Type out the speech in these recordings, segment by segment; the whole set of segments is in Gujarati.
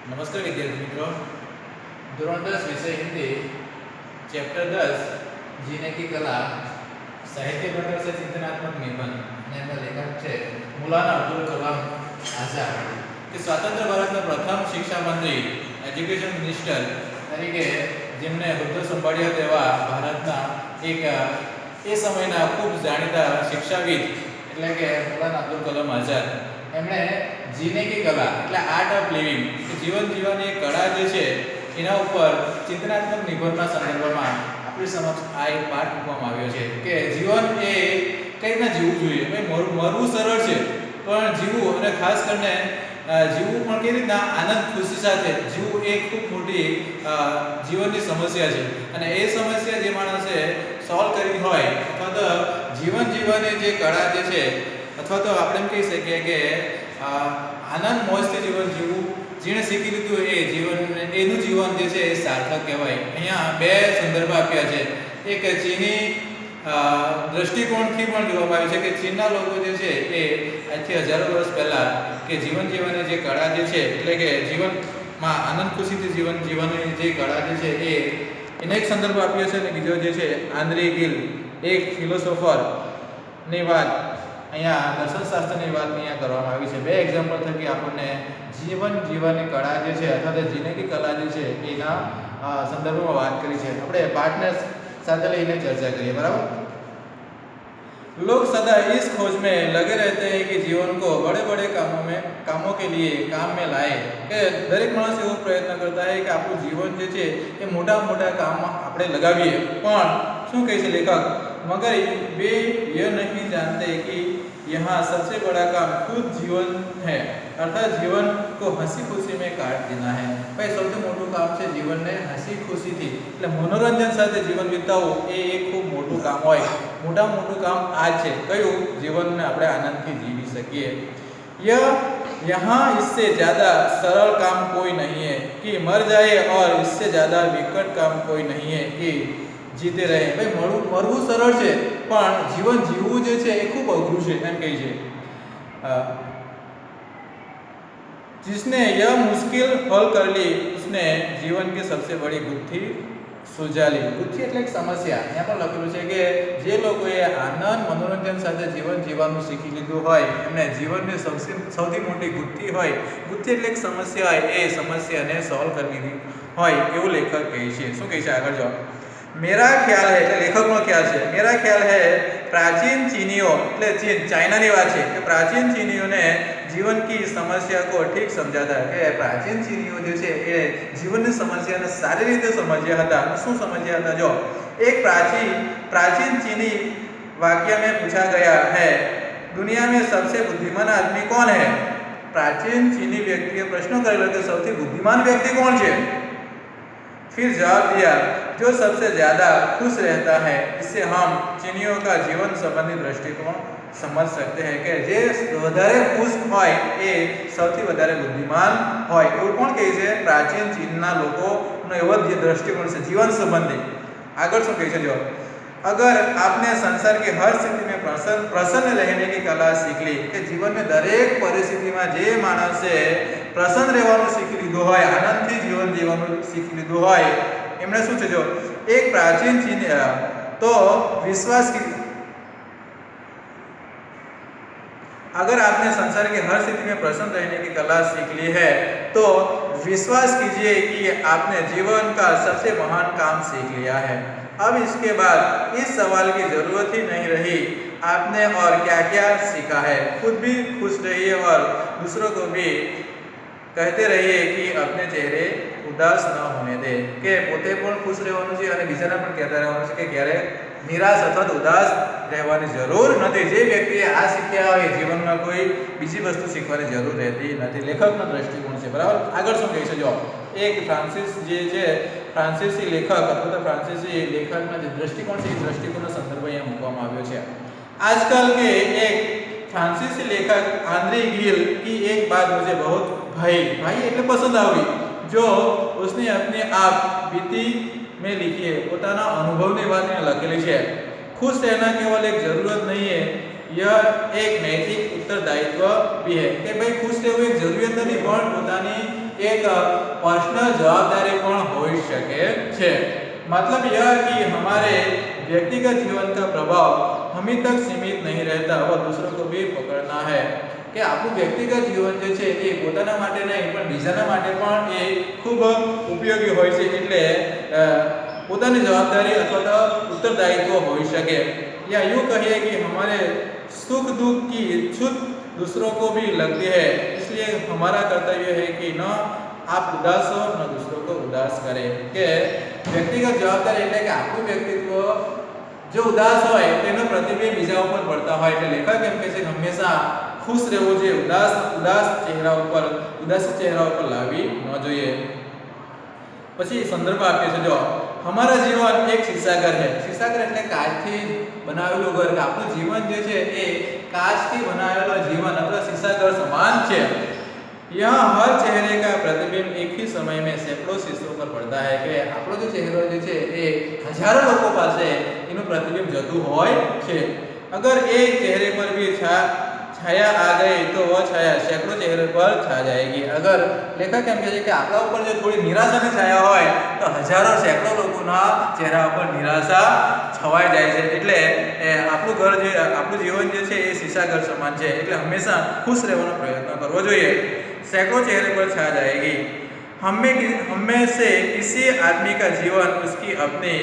नमस्कार विद्यार्थी मित्रों, ધોરણ 10 વિષય હિન્દી ચેપ્ટર 10 जीने की कला साहित्य प्रकार से चिंतनात्मक निबंध અને એના લેખક છે મૌલાના અબ્દુલ કલામ આઝાદ કે સ્વતંત્ર ભારતના પ્રથમ શિક્ષા મંત્રી એજ્યુકેશન મિનિસ્ટર તરીકે જેમને હોદ્દો સંભાળ્યો તેવા ભારતના એક એ સમયના ખૂબ જાણીતા શિક્ષાવિદ એટલે કે મૌલાના અબ્દુલ કલામ આઝાદ એમણે જીને કી કલા એટલે આર્ટ ઓફ લિવિંગ કે જીવન જીવવાની એક કળા જે છે એના ઉપર ચિંતનાત્મક નિબંધના સંદર્ભમાં આપણી સમક્ષ આ એક પાઠ મૂકવામાં આવ્યો છે કે જીવન એ કઈ રીતના જીવવું જોઈએ. ભાઈ મરવું સરળ છે પણ જીવવું અને ખાસ કરીને જીવવું પણ કેવી રીતના આનંદ ખુશી સાથે જીવવું એ ખૂબ મોટી જીવનની સમસ્યા છે અને એ સમસ્યા જે માણસે સોલ્વ કરી હોય અથવા તો જીવન જીવવાની જે કળા જે છે અથવા તો આપણે એમ કહી શકીએ કે આનંદ મોજથી જીવન જીવવું જેણે શીખી લીધું એ જીવન એનું જીવન જે છે એ સાર્થક કહેવાય. અહીંયા બે સંદર્ભ આપ્યા છે. એક ચીની દ્રષ્ટિકોણથી પણ જોવામાં આવ્યું છે કે ચીનના લોકો જે છે એ આજથી હજારો વર્ષ પહેલાં કે જીવન જીવવાની જે કળા જે છે એટલે કે જીવનમાં આનંદ ખુશીથી જીવન જીવવાની જે કળા જે છે એને એક સંદર્ભ આપ્યો છે અને બીજો જે છે આંદ્રે ગિલ એક ફિલોસોફરની વાત અહીંયા દર્શનશાસ્ત્રની વાત અહીંયા કરવામાં આવી છે. બે એક્ઝામ્પલ થકી આપણને જીવન જીવવાની કળા જે છે અથવા તો જીનેકી કલા જે છે એના સંદર્ભમાં વાત કરી છે. આપણે પાઠને સાથે લઈને ચર્ચા કરીએ. બરાબર. लोग सदा इस खोज में लगे रहते हैं कि जीवन को बड़े बड़े कामों के लिए काम में लाए કે દરેક માણસ એવો પ્રયત્ન કરતા હોય કે આપણું જીવન જે છે એ મોટા મોટા કામમાં આપણે લગાવીએ. પણ શું કહે છે લેખક, मगर वे यह नहीं जानते कि यहाँ सबसे बड़ा काम खुद जीवन है, अर्थात जीवन को हंसी खुशी में काट देना है. भाई સૌથી મોટું કામ છે જીવનને હસી ખુશીથી એટલે મનોરંજન સાથે જીવન વિતાવવું એ એક ખૂબ મોટું કામ હોય. મોટું કામ આ છે કયું, જીવનને આપણે આનંદથી જીવી શકીએ. यहाँ इससे ज़्यादा सरल काम कोई नहीं है कि मर जाए और इससे ज़्यादा विकट काम कोई नहीं है कि જીતે રહે. ભાઈ મરવું સરળ છે પણ જીવન જીવવું જે છે એ ખૂબ અઘરું છે એમ કહે છે. जिसने यह मुश्किल हल कर ली उसने जीवन की सबसे बड़ी गुत्थी सुलझा ली. ગુથ્થી એટલે એક સમસ્યા. અહીંયા પણ લખેલું છે કે જે લોકોએ આનંદ મનોરંજન સાથે જીવન જીવવાનું શીખી લીધું હોય એમને જીવનની સૌથી મોટી ગુથ્થી હોય. ગુથ્થી એટલે એક સમસ્યા હોય એ સમસ્યાને સોલ્વ કરવી હોય એવું લેખક કહે છે. શું કહે છે આગળ જો, मेरा ख्याल है એટલે લેખકનો ખ્યાલ છે, मेरा ख्याल है प्राचीन चीनियों એટલે ચીન ચાઇનાની વાત છે કે પ્રાચીન ચીનીઓ ને जीवन की समस्या को ठीक समझा था કે પ્રાચીન ચીનીઓ જે છે એ જીવનની સમસ્યાને સારી રીતે સમજ્યા હતા. શું સમજ્યા હતા જો, एक प्राचीन चीनी वाक्य में पूछा गया है दुनिया में सबसे बुद्धिमान आदमी कौन है. प्राचीन चीनी व्यक्तिએ પ્રશ્ન કરેલો કે સૌથી બુદ્ધિમાન વ્યક્તિ કોણ છે. फिर जवाब दिया जो सबसे ज़्यादा खुश रहता है. इससे हम चीनियों का जीवन संबंधी दृष्टिकोण समझ सकते हैं કે જે વધારે ખુશ હોય એ સૌથી વધારે બુદ્ધિમાન હોય એવું કોણ કહે છે, પ્રાચીન ચીનના લોકોનો એવો જ દૃષ્ટિકોણ છે જીવન સંબંધી. આગળ શું કહે છે જો, अगर आपने संसार की हर स्थिति में प्रसन्न रहने की कला सीख ली કે જીવનની દરેક પરિસ્થિતિમાં જે માણસે પ્રસન્ન રહેવાનું શીખી લીધું હોય, આનંદથી જીવન જીવવાનું શીખી લીધું હોય એમણે શું છે જો, એક પ્રાચીન ચીન તો विश्वास की अगर आपने संसार की हर स्थिति में प्रसन्न रहने की कला सीख ली है तो विश्वास कीजिए कि आपने जीवन का सबसे महान काम सीख लिया है. अब इसके बाद इस सवाल की ज़रूरत ही नहीं रही आपने और क्या क्या सीखा है. खुद भी खुश रहिए और दूसरों को भी कहते रहिए कि अपने चेहरे उदास न होने दे. કે પોતે પણ ખુશ રહેવાનું છે અને બીજાને પણ કહેતા રહેવાનું છે કે ક્યારે નિરાશ અથવા ઉદાસ રહેવાની જરૂર નથી. જે વ્યક્તિએ આ શીખ્યા હોય જીવનમાં કોઈ બીજી વસ્તુ શીખવાની જરૂર રહેતી નથી. લેખકનો દ્રષ્ટિકોણ છે. બરાબર. આગળ શું કહે છે જો, એક ફ્રાન્સિસ જે છે ફ્રાન્સિસી લેખક અથવા તો ફ્રાન્સિસી લેખકના જે દ્રષ્ટિકોણ છે એ દ્રષ્ટિકોણનો સંદર્ભ અહીંયા મૂકવામાં આવ્યો છે. आजकल के एक फ्रांसीसी लेखक आंद्रे गिल की एक बात मुझे बहुत भाई એટલે પસંદ આવી जो उसने अपने आप बीती में लिखी है. પોતાના અનુભવની વાત અહીંયા લખેલી છે. खुश रहना केवल एक जरूरत नहीं है, यह एक नैतिक उत्तरदायित्व भी है. કે ભાઈ ખુશ રહેવું એક જરૂરિયાત નથી પણ પોતાની एक पर्सनल जवाबदारी पण हो सके छे। मतलब यह कि हमारे व्यक्तिगत जीवन का प्रभाव हमें तक सीमित नहीं रहता, वह दूसरों को भी पकड़ना है कि આપણું વ્યક્તિગત જીવન જે છે એ પોતાના માટે નહીં પણ બીજાના માટે પણ એ ખૂબ ઉપયોગી હોય છે। એટલે પોતાની જવાબદારી અથવા તો ઉત્તરદાયિત્વ હોઈ શકે, या यूँ कहिए कि हमारे सुख दुख की छूट दूसरों को भी लगती है, इसलिए हमारा कर्तव्य है कि न आप उदास हो न दूसरों को उदास करें। કે વ્યક્તિગત જવાબદારી એટલે કે આપણું વ્યક્તિત્વ जो उदास હોય તેનો પ્રતિબિંબ બીજા ઉપર પડતા હોય, એટલે લેખક એમ કહે છે કે હંમેશા ખુશ રહેવું જોઈએ, ઉદાસ ચહેરા ઉપર લાવી ન જોઈએ। પછી સંદર્ભ આપ્યો છે, જો हमारा जीवन एक शीशाघर है। शीशाघर એટલે કાચથી બનાવેલું ઘર, કે આપણું જીવન જે છે એ કાચથી બનાવેલો જીવન અથવા शीशाघर સમાન છે। यहाँ हर चेहरे का प्रतिबिंब एक ही समय में सैकड़ों शीशों पर पड़ता है, कि આપણો જે ચહેરો જે છે એ હજારો લોકો પાસે એનું પ્રતિબિંબ જતું હોય છે। अगर एक चेहरे पर भी छाया आ गई तो वह छाया सैकड़ों चेहरे पर छा जाएगी। अगर लेखक एम કહે છે કે આપણા ઉપર જો થોડી નિરાશાની છાયા હોય તો હજારો સેંકડો લોકોના ચહેરા ઉપર નિરાશા છવાઈ જાય છે। એટલે આપણું ઘર જે આપણું જીવન જે છે એ शीशाघर સમાન છે, એટલે હંમેશા ખુશ રહેવાનો પ્રયત્ન કરવો જોઈએ। सैकड़ों चेहरे पर छा जाएगी। हमें से किसी आदमी का जीवन उसकी अपनी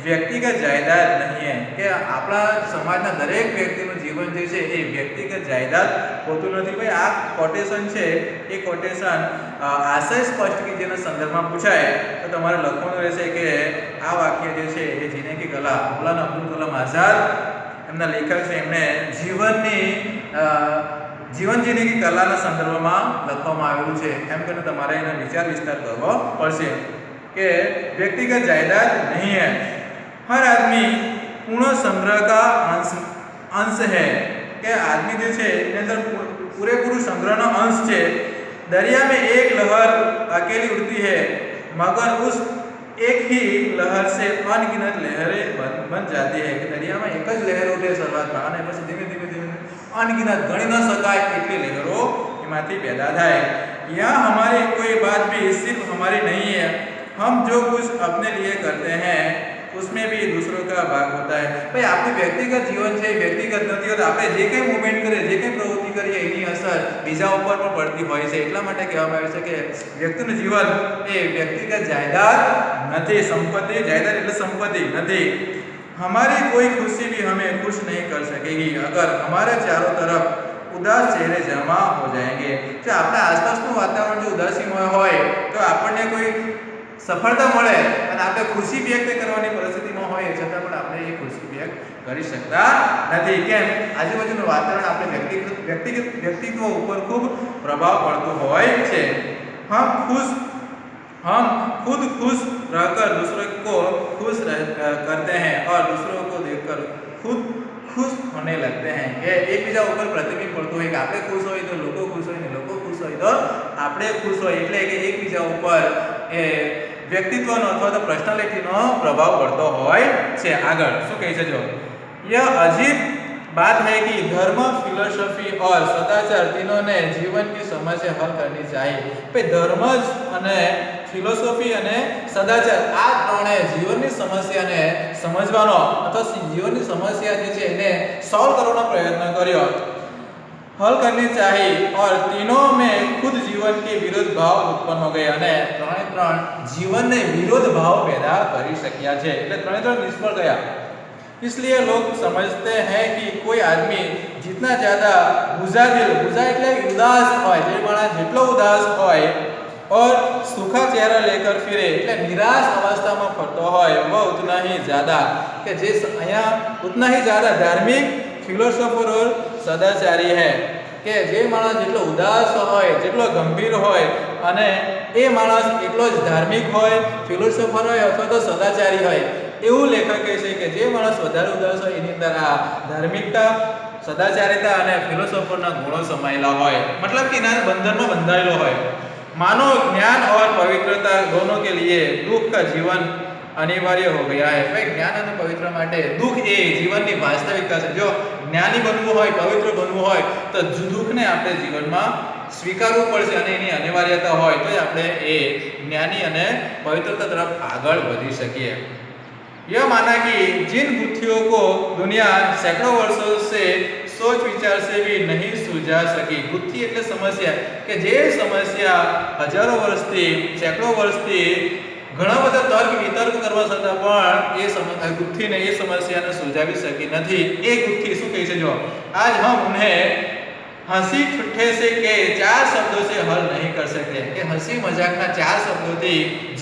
व्यक्तिगत जायदाद नहीं है, कि આપણા સમાજના દરેક વ્યક્તિનું જીવન જે છે એ વ્યક્તિગત જાયદાદ હોતું નથી। ભાઈ આ કોટેશન છે એ કોટેશન આશય સ્પષ્ટ કીજીએના સંદર્ભમાં પૂછાય તો તમારે લખવાનું રહેશે કે આ વાક્ય જે છે એ જીને કી કલા મૌલાના અબ્દુલ કલામ આઝાદ એમના લેખક છે, એમણે जीवन जीने की कलाના સંદર્ભમાં લખવામાં આવેલું છે। એમ કરીને તમારે એનો વિચાર વિસ્તાર કરવો પડશે કે વ્યક્તિગત જાયદાદ नहीं है, हर आदमी पूर्ण संग्रह का अंश है, કે आदमी જે છે એની અંદર પૂરેપૂરું સંગ્રહનો અંશ છે। दरिया में एक लहर अकेली उड़ती है, मगर उस एक ही लहर से अनगिनत लहरें बन जाती है, कि દરિયામાં એક જ લહેર ઉઠે શરૂઆતમાં અને પછી ધીમે ધીમે अनगिनत गणी न सकाय इतनी लहरों एमांथी पैदा थाय। यहाँ हमारी कोई बात भी सिर्फ हमारी नहीं है, हम जो कुछ अपने लिए करते हैं उसमें भी दूसरों का भाग होता है। भाई आपणुं व्यक्तिगत जीवन है, व्यक्तिगत નથી હોતું, આપણે જે કંઈ મૂવમેન્ટ કરીએ જે કંઈ પ્રવૃત્તિ કરીએ એની અસર બીજા ઉપર પણ પડતી હોય છે। એટલા માટે કહેવામાં આવે છે કે વ્યક્તિનું જીવન એ વ્યક્તિગત જાયદાદ નથી, સંપત્તિ જાયદાદ એટલે સંપત્તિ નથી। हमारी कोई खुशी भी हमें खुश नहीं कर सकेगी अगर हमारे चारों तरफ उदास चेहरे जमा हो जाएंगे। जो अपने आसपासનું વાતાવરણ જો ઉદાસીમય હોય તો આપણને કોઈ સફળતા મળે અને આપણે ખુશી વ્યક્ત કરવાની પરિસ્થિતિમાં હોય છતાં પણ આપણે એ ખુશી વ્યક્ત કરી શકતા નથી। કેમ? આજુબાજુનું વાતાવરણ આપણે વ્યક્તિત્વ ઉપર ખૂબ પ્રભાવ પડતો હોય છે। हम खुद खुश रहकर दूसरों को खुश करते हैं और दूसरों को देखकर खुद खुश होने लगते हैं, कि एक बीजा ऊपर प्रतिबिंब पड़તું હોય કે આપણે ખુશ હોય તો લોકો ખુશ હોય ને લોકો ખુશ હોય તો આપણે ખુશ હોય, એટલે કે એકબીજા ઉપર એ વ્યક્તિત્વનો અથવા તો પર્સનાલિટીનો પ્રભાવ પડતો હોય છે। આગળ શું કહે છે, જો यह अजीब बात है कि धर्म, फिलोसफी और सदाचार तीनों ने जीवन की समस्या हल करनी चाहिए। भाई धर्म અને ફિલોસોફી અને સદાચાર આ ત્રણે જીવનની સમસ્યાને સમજવાનો અથવા જીવનની સમસ્યા જે છે એને સોલ્વ કરવાનો પ્રયત્ન કર્યો, हल करनी चाहिए, और तीनों में खुद जीवन के विरोध भाव उत्पन्न हो गए અને ત્રણે ત્રણ જીવનને વિરોધ ભાવ પેદા કરી શક્યા છે, એટલે ત્રણે ત્રણ નિષ્ફળ ગયા। इसलिए लोग समझते हैं कि कोई आदमी जितना ज़्यादा बुझा એટલે ઉદાસ હોય, જે માણસ જેટલો ઉદાસ હોય और सूखा चेहरा लेकर फिरे એટલે નિરાશ અવસ્થામાં ફરતો હોય, वह उतना ही ज़्यादा कि जिस અહીંયા उतना ही ज़्यादा धार्मिक, फिलोसोफर और सदाचारी है, કે જે માણસ જેટલો ઉદાસ હોય, જેટલો ગંભીર હોય અને એ માણસ એટલો જ ધાર્મિક હોય, ફિલોસોફર હોય અથવા તો સદાચારી હોય। એવું લેખક કહે છે કે જે માણસ વધારે ઉદાસ હોય એની અંદર આ ધાર્મિકતા, સદાચારિતા અને ફિલોસોફરના ગુણો સમાયેલા હોય, मतलब कि એના બંધનમાં બંધાયેલો હોય। मानो ज्ञान और पवित्रता दोनों के लिए दुख का जीवन अनिवार्य हो गया है। भाई ज्ञान और पवित्र माटे दुख ए जीवनની વાસ્તવિકતા છે। જો જ્ઞાની બનવું હોય, પવિત્ર બનવું હોય તો દુઃખને આપણે જીવનમાં સ્વીકારવું પડશે અને એની અનિવાર્યતા હોય તો આપણે એ જ્ઞાની અને પવિત્રતા તરફ આગળ વધી શકીએ. यह माना कि जिन बुद्धियों को दुनिया सैकड़ों वर्षों से सोच विचार से भी नहीं सुलझा सकी. बुद्धि એટલે સમસ્યા કે જે સમસ્યા હજારો વર્ષથી સેંકડો વર્ષથી ઘણા બધા તર્ક વિતર્ક કરવા છતાં પણ એ બુદ્ધિને એ સમસ્યાને સુલઝાવી શકી નથી. એ બુદ્ધિ શું કહે છે? જો આજ હમ ઉन्हें हंसी ठुट्ठे से के 4 शब्दों से हल नहीं कर सकते कि हंसी मजाकना 4 शब्दों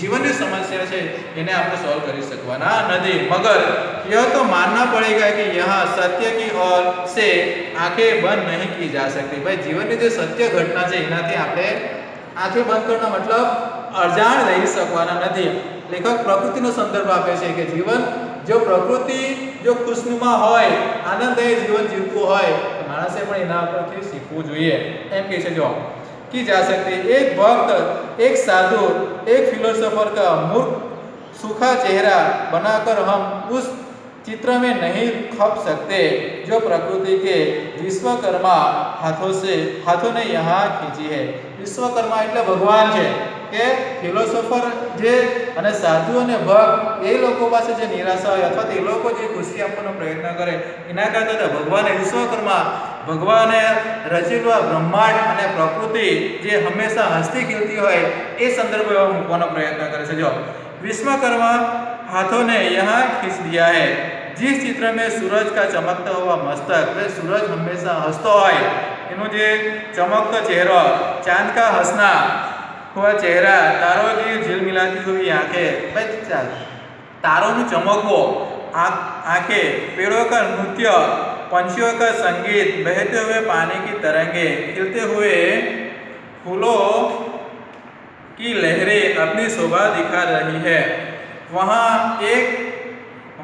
जीवन की समस्या है इन्हें आप सॉल्व कर सकवाना नहीं. मगर यह तो मानना पड़ेगा कि यहाँ सत्य की ओर से आंखें बंद नहीं की जा सकती. भाई जीवन की जो सत्य घटना है इनाથી આપણે आंखें बंद करना मतलब अजाण रही सकवाना नहीं. लेखक प्रकृतिનો संदर्भ આપે છે કે जीवन जो प्रकृति जो खुशनुमा होय आनंददायी जीवन जीवતું હોય मानसे पण एना परथी शीखવું જોઈએ એમ કહે છે. જો की जा सकती एक भक्त एक साधु एक फिलोसोफर का मूर्ख सूखा चेहरा बनाकर हम उस चित्र में नहीं खप सकते जो प्रकृति के विश्वकर्मा हाथों ने यहाँ खींची है. विश्वकर्मा એટલે ભગવાન છે કે ફિલોસોફર જે અને સાધુ અને ભક્ત એ લોકો પાસે જે નિરાશા હોય અથવા તો એ લોકો જે ખુશી આપવાનો પ્રયત્ન કરે એના કરતા ભગવાને વિશ્વકર્મા ભગવાને રચેલું આ બ્રહ્માંડ અને પ્રકૃતિ જે હંમેશા હસતી ખીલતી હોય એ સંદર્ભ મૂકવાનો પ્રયત્ન કરે છે. જો विश्वकर्मा हाथों ने यहाँ खींच दिया है. जिस चित्र में सूरज का चमकता हुआ मस्तक वे सूरज हमेशा हंसतो હોય એનો જે ચમકતો ચહેરો चांद का हंसना हुआ चेहरा तारों की झिलमिलाती हुई आंखें भाई तारों નું ચમકવો आंखें पेड़ों का नृत्य पंछियों का संगीत बहते हुए पानी की तरंगे खिलते हुए फूलों की लहरें अपनी शोभा दिखा रही है.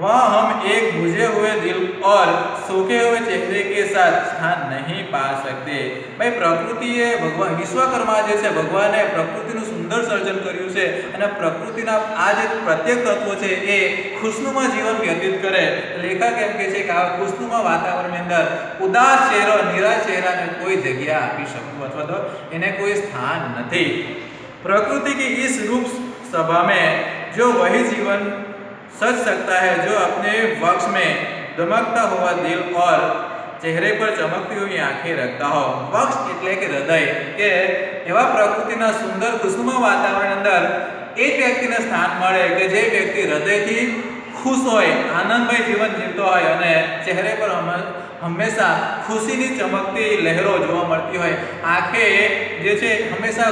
वहाँ हम एक बुझे हुए दिल और सूखे हुए चेहरे के साथ स्थान नहीं पा सकते. भाई प्रकृतिए भगवान विश्वकर्मा જે છે ભગવાને પ્રકૃતિનું સુંદર સર્જન કર્યું છે અને પ્રકૃતિના આ જે પ્રત્યેક તત્વો છે એ ખુશનુમા જીવન વ્યતીત કરે. લેખક એમ કહે છે કે આ ખુશનુમા વાતાવરણની અંદર ઉદાસ ચહેરો નિરાશ ચહેરાને કોઈ જગ્યા આપી શકતું અથવા તો એને કોઈ સ્થાન નથી. प्रकृति की इस रूप सभा में जो वही जीवन सज सकता है जो अपने वक्ष में दमकता हुआ दिल और चेहरे पर चमकती हुई आंखें रखता हो. वक्ष એટલે કે હૃદય કે એવા પ્રકૃતિના સુંદર ખુશનુમા વાતાવરણ અંદર એક વ્યક્તિને સ્થાન મળે કે જે વ્યક્તિ હૃદયથી ખુશ હોય આનંદમય જીવન જીવતો હોય અને ચહેરે પર હંમેશા ખુશીની ચમકતી લહેરો જોવા મળતી હોય. આંખે જે છે હંમેશા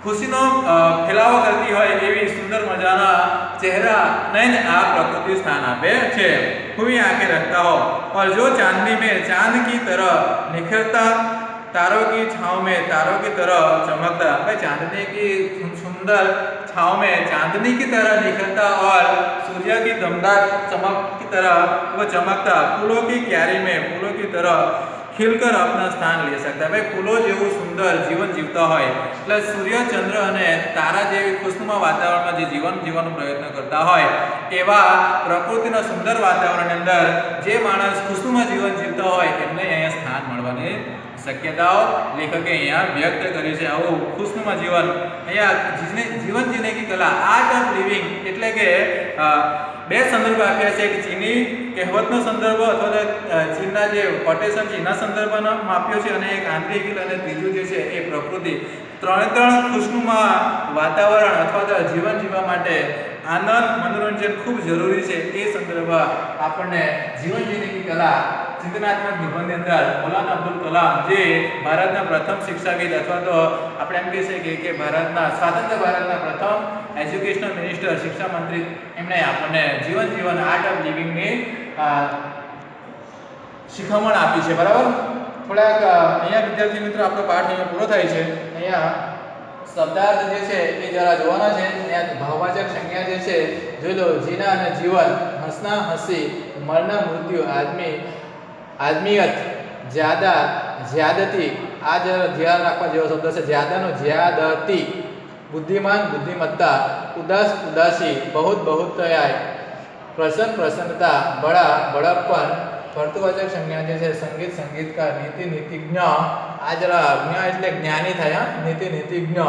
ખુશીનો ફેલાવો કરતી હોય એવી સુંદર મજાના ચહેરાને આ પ્રકૃતિ સ્થાન આપે છે. हुई आंखें रखता हो और जो चांदनी में चांद की तरह निखरता तारों की छाँव में तारों की तरह चमकता. भाई चांदनी की सुंदर छाँव में चांदनी की तरह निखरता और सूर्य की दमदार चमक की तरह वो चमकता. फूलों की क्यारी में फूलों की तरह खिलकर अपना स्थान ले सकता. भाई फूलों જેવું સુંદર જીવન જીવતા હોય એટલે સૂર્ય ચંદ્ર અને તારા જેવી ખુશનુમા વાતાવરણમાં જે જીવન જીવવાનો પ્રયત્ન કરતા હોય એવા પ્રકૃતિના સુંદર વાતાવરણની અંદર જે માણસ ખુશનુમા જીવન જીવતા હોય એમને અહીંયા સ્થાન મળવાની શક્યતાઓ લેખકે અહીંયા વ્યક્ત કરી છે. આવું ખુશનુમા જીવન અહીંયા જીવન જીને કી કલા આર્ટ ઓફ લિવિંગ એટલે કે બે સંદર્ભ આપ્યા છે કે ચીની કહેવતનો સંદર્ભ અથવા તો ચીનના જે કોટેશન છે એના સંદર્ભમાં આપ્યો છે અને એક આંતરિક અને ત્રીજું જે છે એ પ્રકૃતિ. ત્રણ ખુશનુમા વાતાવરણ અથવા તો જીવન જીવવા માટે આનંદ મનોરંજન ખૂબ જરૂરી છે. એ સંદર્ભ આપણને જીવન જીવવાની કલા चिंतनात्मक निबंध अंदर मौलाना अब्दुल कलाम जे भारतना प्रथम शिक्षाविद अथवा तो આપણે એમ કહી શકીએ કે ભારતના સ્વાતંત્ર્ય ભારતના પ્રથમ એજ્યુકેશનલ મિનિસ્ટર શિક્ષા મંત્રી એમણે આપણને જીવન આર્ટ ઓફ લિવિંગની શિખામણ આપી છે. બરાબર. થોડાક અહીંયા વિદ્યાર્થી મિત્રો આપણો પાઠ અહીંયા પૂરો થાય છે. અહીંયા શબ્દાર્થ જે છે એ જરા જોવાના છે. અહીંયા ભાવવાચક સંજ્ઞા જે છે જોઈ લો. જીના અને જીવન, હસના હસી, મરના મૃત્યુ, आदमियत, ज्यादा, ज्यादती आ जरा ध्यान रखवा जेवो शब्द छे. ज्यादानो ज्यादती, बुद्धिमान बुद्धिमत्ता, उदास उदासी, बहुत बहुतायत, प्रसन्न प्रसन्नता, बड़ा बड़प्पन, ભર્તૃવાચક સંજ્ઞા જે છે સંગીત સંગીતકાર, નીતિ નીતિજ્ઞ, આ જરા જ્ઞ એટલે જ્ઞાની થાય, નીતિ નીતિજ્ઞ,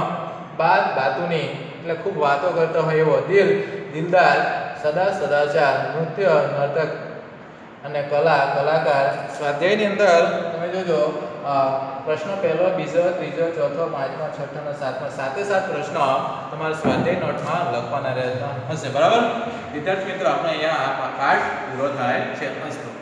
બાત બાતુની એટલે ખૂબ વાતો કરતો હોય એવો, દિલ દિલદાર, સદા સદાચાર, નૃત્ય નર્તક અને કલા કલાકાર. સ્વાધ્યાયની અંદર તમે જોજો પ્રશ્ન પહેલો, બીજો, ત્રીજો, ચોથો, પાંચમો, છઠ્ઠો અને સાતમો, સાતે સાત પ્રશ્નો તમારે સ્વાધ્યાય નોટમાં લખવાના રહેતા હશે. બરાબર વિદ્યાર્થી મિત્રો, આપણે અહીંયા આ પાઠ પૂરો થાય છે. અસ્તુ.